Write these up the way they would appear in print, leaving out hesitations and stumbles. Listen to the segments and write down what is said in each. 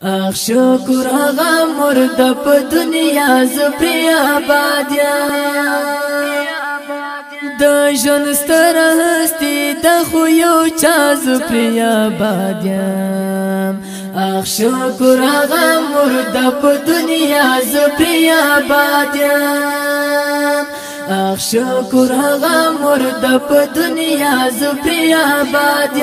اخ شکر هغه مرد په دنیا زپری آباد د ژوند ستر هستی د خو یو چا زپری آباد اخ شکر هغه مرد په دنیا زپری آباد اخ شکر هغه مرد په دنیا زپری آباد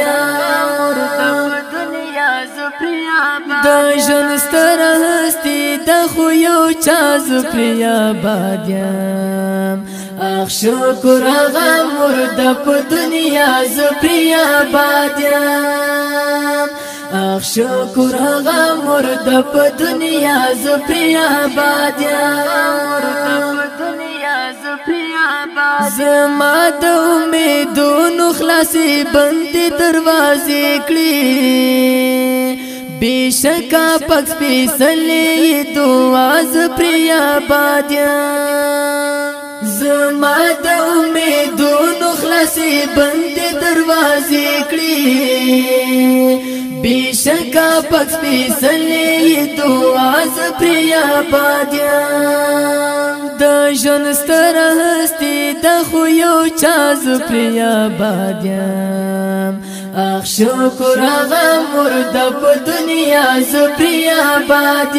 د ژوند ستر هستی د خو یو چا زپری آباد اخ شکر هغه مرد په دنیا زپری آباد اخ شکر هغه مرد په دنیا زپری آباد زما د امیدونو خلاصي بندي دروازې کړې بیشکا پک سپیڅلې دعا زپری آباد زما د امیدونو خلاصي بندي دروازې کړې بیشکا پک سپیڅلې دعا زپری آباد د ژوند ستر هستی د خو یو چا زپری آباد اخ شکر هغه مرد په دنیا زپری آباد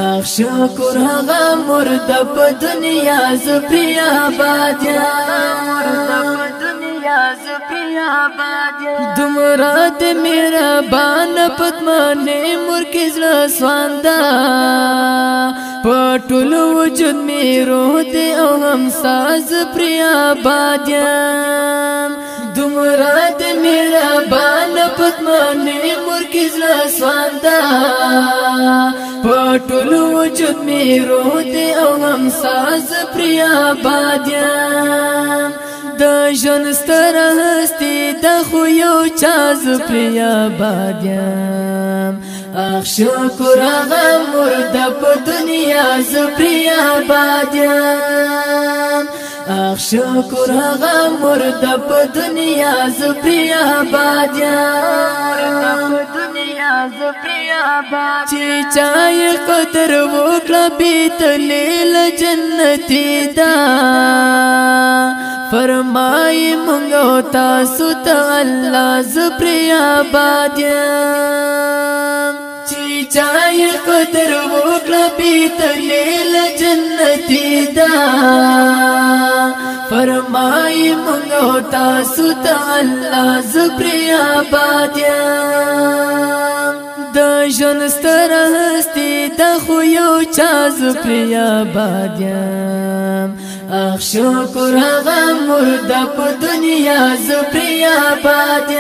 اخ شکر هغه مرد په دنیا زپری آباد دمرا د مهربان پتمانه مرکز لسواندا پټول وجود می روح دې او هم ساز پری آباد دمرا د مهربان پتمانه مرکز لسواندا پټول وجود می روح دې او هم ساز پری آباد د ژوند ستر هستی د خو یو چا زپری آباد اخ شکر هغه مرد په دنیا زپری آباد اخ شکر هغه مرد په دنیا زپری آباد چې چای قدر وکړه بیت لیل جنتی دا فرمای مونږ تاسو ته الله زپری آباد چې چای قدر وکړه بیت لیل جنتی دا فرمای مونږ تاسو ته الله زپری آباد د ژوند ستر هستی د خو یو چا زپری آباد اخ شکر هغه مرد په دنیا زپری آباد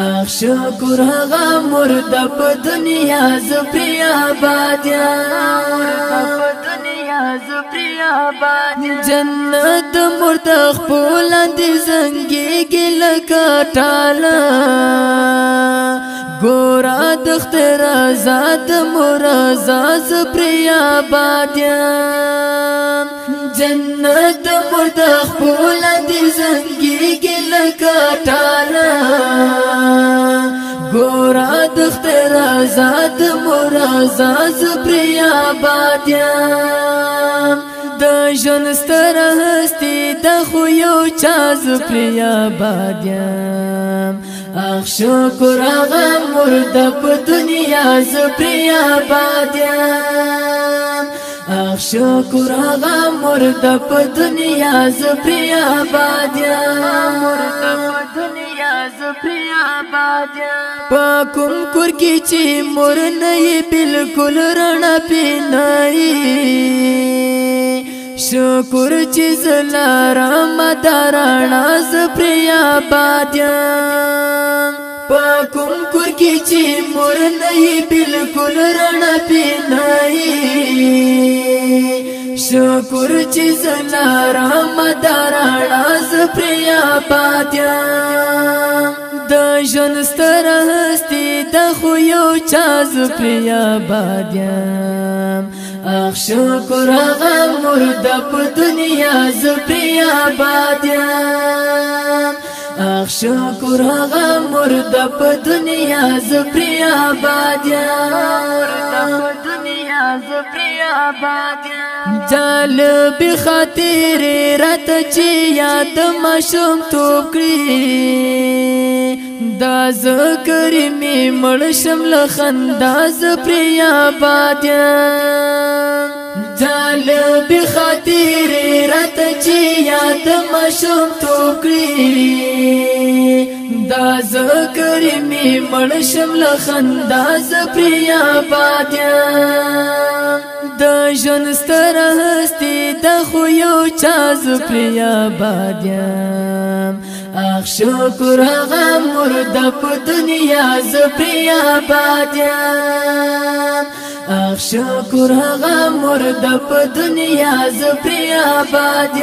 اخ شکر هغه مرد په دنیا زپری آباد جنت مرد خپل اندي زنګي ګلکا ټاله ګورا دختر آزاد مرزا زپری آباد جنت مرد خپل اندي زنګي ګلکا ټاله ګورا دختر آزاد مرزا زپری آباد د ژوند ستر هستی د خو یو چا زپری آباد اخ شکر هغه مرد په دنیا زپری آباد اخ شکر هغه مرد په دنیا زپری آباد پاکم کور کی چې مور نه بالکل رڼا پینای شکر چې زلارم دارانا زپری آباد پاکم کور کی چې مور نه بالکل رڼا پینای شکر چې زلارم دارانا زپری آباد د ژوند ستر هستی د خو یو چا زپری آباد اخ شکر هغه مرد په دنیا زپری آباد اخ شکر هغه مرد په دنیا زپری آباد جالب خاطر رات چی یاد مشوم توب کړی دا ذکر می مړ شمل خندا زپری آباد جالب خاطر رات چی یاد مشوم توب کړی دا ذکر می مړ شمل خندا زپری آباد د ژوند ستر هستی د خو یو چا زپری آباد اخ شکر هغه مرد په دنیا زپری آباد اخ شکر هغه مرد په دنیا زپری آباد